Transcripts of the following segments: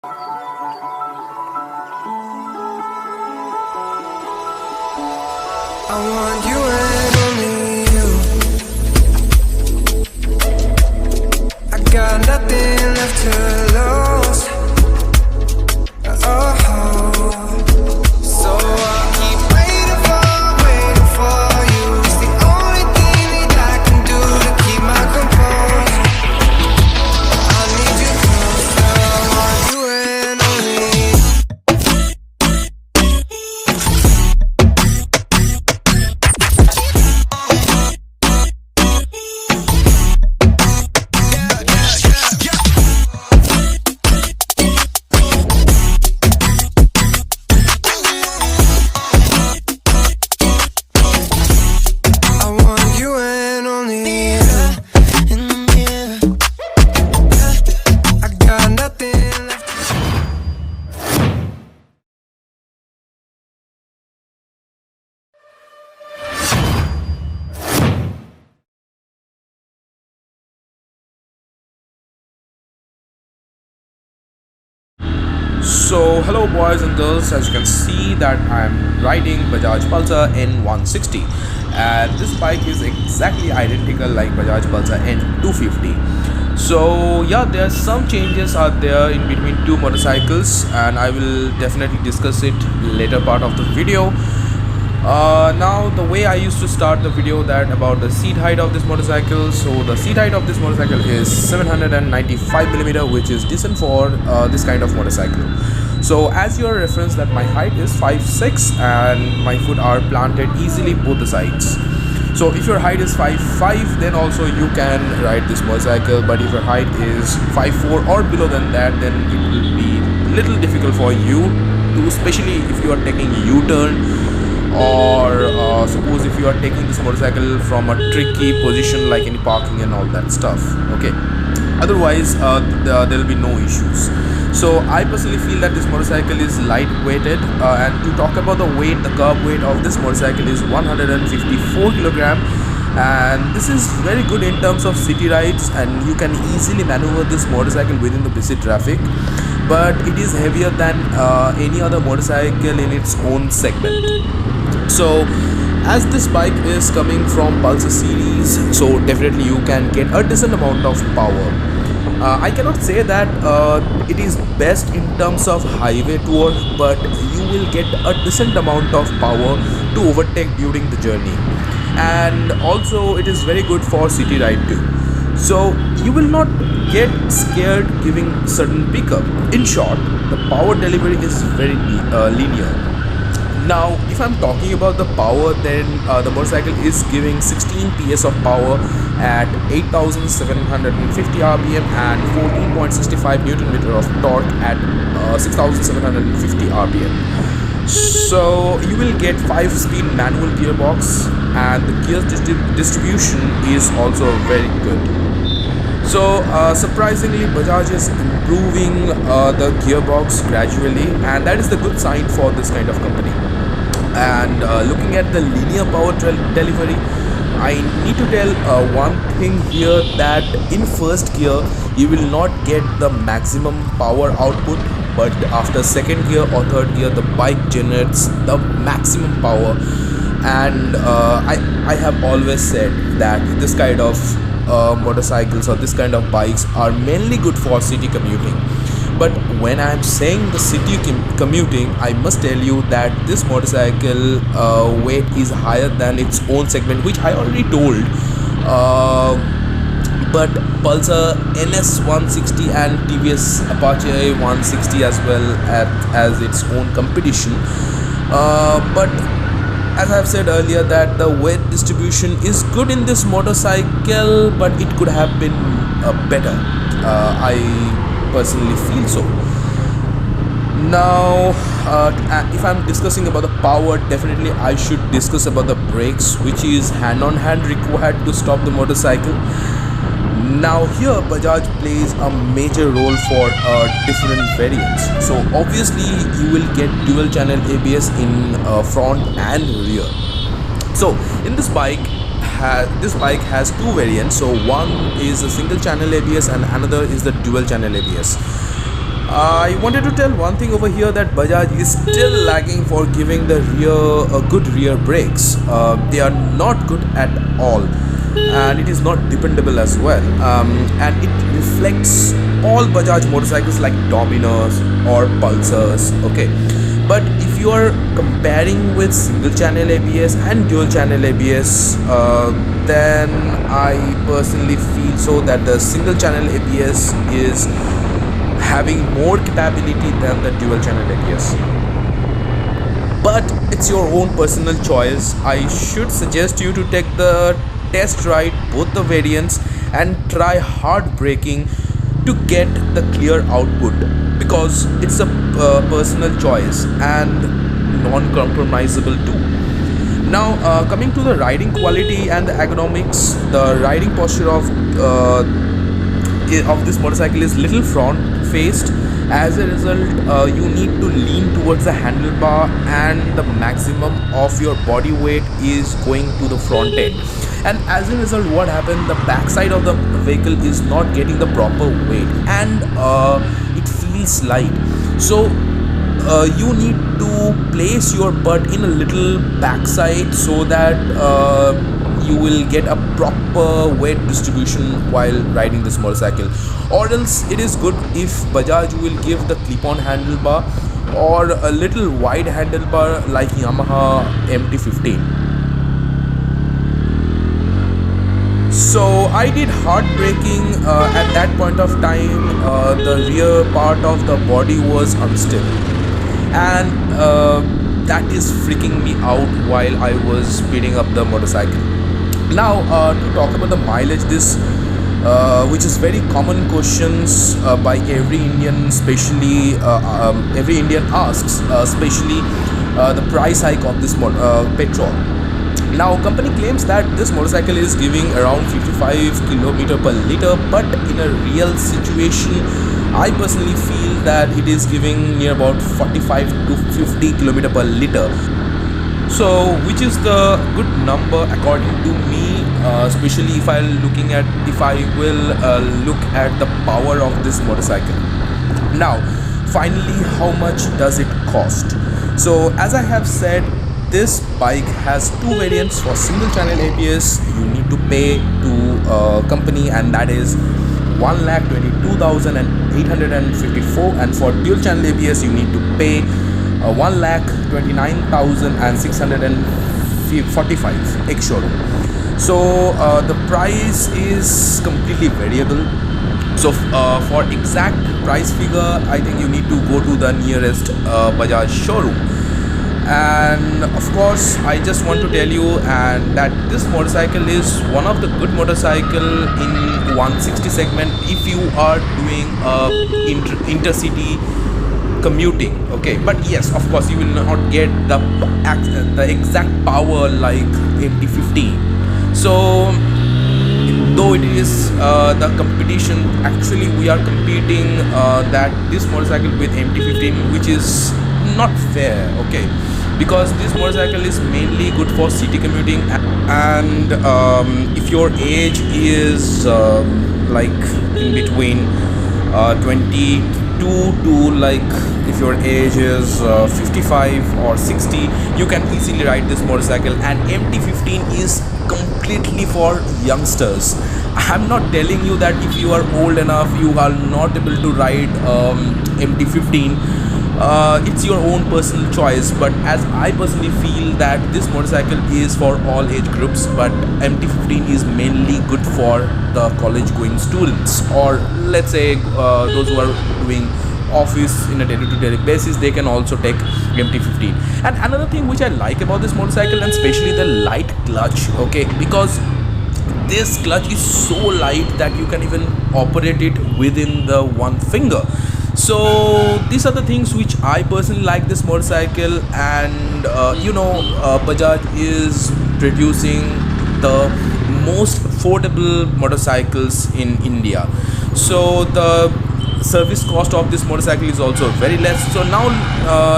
I want you and only you. I got nothing left to lose. So I'll keep waiting for you. It's the only thing that I can do to keep my composure. I need you closer. I want you and only you. I want you and only you. I got nothing left. So hello boys and girls, as you can see that I'm riding Bajaj Pulsar N160, and this bike is exactly identical like Bajaj Pulsar N250. So yeah, there are some changes are there in between two motorcycles, and I will definitely discuss it later part of the video. Now the way I used to start the video that about the seat height of this motorcycle. So the seat height of this motorcycle is 795mm, which is decent for this kind of motorcycle. So as your reference that my height is 5'6" and my foot are planted easily both the sides. So if your height is 5'5", then also you can ride this motorcycle, but if your height is 5'4" or below than that, then it will be little difficult for you to, especially if you are taking U-turn, or suppose if you are taking this motorcycle from a tricky position like in parking and all that stuff. Okay, otherwise there will be no issues. So I personally feel that this motorcycle is light weighted, and to talk about the weight, the curb weight of this motorcycle is 154 kg, and this is very good in terms of city rides, and you can easily maneuver this motorcycle within the busy traffic. But it is heavier than any other motorcycle in its own segment. So as this bike is coming from Pulsar series, so definitely you can get a decent amount of power. I cannot say that it is best in terms of highway tour, but you will get a decent amount of power to overtake during the journey, and also it is very good for city ride too. So you will not get scared giving sudden pickup. In short, the power delivery is very linear. Now if I'm talking about the power, then the motorcycle is giving 16 PS of power at 8750 rpm and 14.65 Nm of torque at 6750 rpm. So you will get 5-speed manual gearbox, and the gear distribution is also very good. So surprisingly, Bajaj is improving the gearbox gradually, and that is the good sign for this kind of company. And looking at the linear power delivery, I need to tell one thing here, that in first gear you will not get the maximum power output, but after second gear or third gear the bike generates the maximum power. And I have always said that this kind of motorcycles or this kind of bikes are mainly good for city commuting. But when I am saying the city commuting, I must tell you that this motorcycle weight is higher than its own segment, which I already told. But Pulsar NS160 and TVS Apache 160 as well as its own competition. But as I have said earlier, that the weight distribution is good in this motorcycle, but it could have been better. I personally feel so. Now if I'm discussing about the power, definitely I should discuss about the brakes, which is hand-on-hand required to stop the motorcycle. Now here Bajaj plays a major role for different variants. So obviously you will get dual channel ABS in front and rear. So in this bike has two variants. So one is a single channel ABS and another is the dual channel ABS. I wanted to tell one thing over here, that Bajaj is still lagging for giving the good rear brakes. They are not good at all, and it is not dependable as well. And it reflects all Bajaj motorcycles like Dominers or Pulsars. Okay, but if you are comparing with single channel ABS and dual channel ABS, then I personally feel so that the single channel ABS is having more capability than the dual channel ABS. But it's your own personal choice. I should suggest you to take the test ride both the variants and try hard braking to get the clear output, because it's a personal choice and non-compromisable too. Now coming to the riding quality and the ergonomics, the riding posture of this motorcycle is little front faced. As a result, you need to lean towards the handlebar, and the maximum of your body weight is going to the front end. And as a result, what happened, the backside of the vehicle is not getting the proper weight, and it feels light. So you need to place your butt in a little backside so that you will get a proper weight distribution while riding this motorcycle. Or else it is good if Bajaj will give the clip-on handlebar or a little wide handlebar like Yamaha MT-15. So I did hard braking at that point of time. The rear part of the body was unstable, and that is freaking me out while I was speeding up the motorcycle. Now to talk about the mileage, this which is very common questions by every Indian, especially every Indian asks, especially the price hike of this petrol. Now company claims that this motorcycle is giving around 55 km per liter, but in a real situation I personally feel that it is giving near about 45 to 50 km per liter. So which is the good number according to me, especially if I will look at the power of this motorcycle. Now finally, how much does it cost? So as I have said, this bike has two variants. For single channel ABS you need to pay to company, and that is 1,22,854, and for dual channel ABS you need to pay 1,29,645 ex showroom. So the price is completely variable. So for exact price figure, I think you need to go to the nearest Bajaj showroom. And of course I just want to tell you that this motorcycle is one of the good motorcycle in 160 segment if you are doing intercity commuting. Okay, but yes, of course you will not get the exact power like MT-15. So though it is the competition, actually we are competing that this motorcycle with MT-15, which is not fair. Okay, because this motorcycle is mainly good for city commuting, and if your age is like in between 22 to like if your age is 55 or 60, you can easily ride this motorcycle. And MT-15 is completely for youngsters. I'm not telling you that if you are old enough you are not able to ride MT-15. It's your own personal choice, but as I personally feel that this motorcycle is for all age groups, but MT-15 is mainly good for the college going students, or let's say those who are doing office in a day-to-day basis, they can also take MT-15. And another thing which I like about this motorcycle, and especially the light clutch, okay, because this clutch is so light that you can even operate it within the one finger. So these are the things which I personally like this motorcycle. And Bajaj is producing the most affordable motorcycles in India, so the service cost of this motorcycle is also very less. So now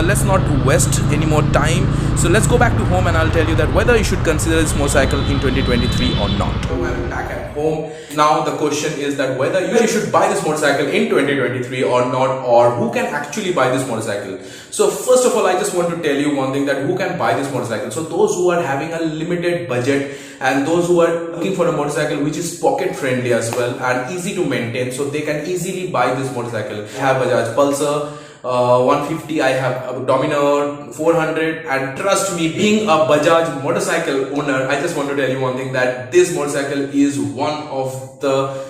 let's not waste any more time, so let's go back to home and I'll tell you that whether you should consider this motorcycle in 2023 or not. So I'm back at home. Now the question is that whether you should buy this motorcycle in 2023 or not, or who can actually buy this motorcycle. So first of all, I just want to tell you one thing, that who can buy this motorcycle. So those who are having a limited budget and those who are looking for a motorcycle which is pocket friendly as well and easy to maintain, so they can easily buy this motorcycle. I have Bajaj Pulsar 150, I have a Dominar 400, and trust me, being a Bajaj motorcycle owner, I just want to tell you one thing, that this motorcycle is one of the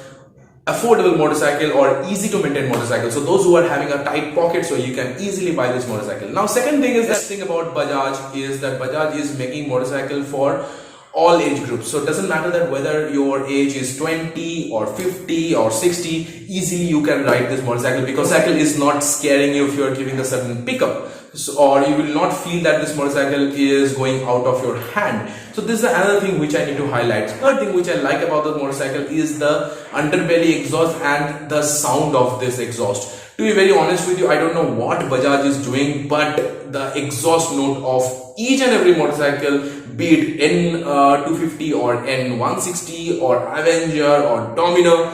affordable motorcycle or easy to maintain motorcycle. So those who are having a tight pocket, so you can easily buy this motorcycle. Now second thing is, that thing about Bajaj is that Bajaj is making motorcycle for all age groups. So it doesn't matter that whether your age is 20 or 50 or 60, easily you can ride this motorcycle, because cycle is not scaring you if you are giving a certain pickup. So, or you will not feel that this motorcycle is going out of your hand. So this is another thing which I need to highlight. Third thing which I like about the motorcycle is the underbelly exhaust and the sound of this exhaust. To be very honest with you, I don't know what Bajaj is doing, but the exhaust note of each and every motorcycle, be it N250 or N160 or Avenger or Dominar,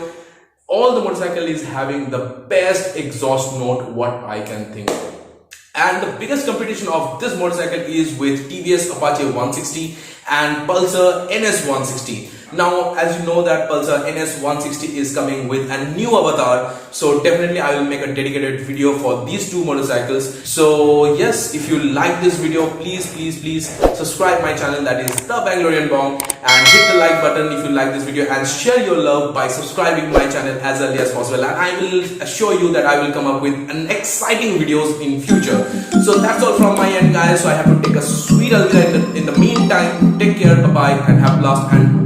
all the motorcycle is having the best exhaust note what I can think of. And the biggest competition of this motorcycle is with TVS Apache 160 and Pulsar NS160. Now, as you know that Pulsar NS160 is coming with a new avatar, so definitely I will make a dedicated video for these two motorcycles. So yes, if you like this video, please subscribe my channel, that is The Bangalorean Bong, and hit the like button if you like this video, and share your love by subscribing my channel as early as possible, and I will assure you that I will come up with an exciting videos in future. So that's all from my end, guys. So I have to take a sweet Alvida in the meantime. Take care, bye bye, and have blast, and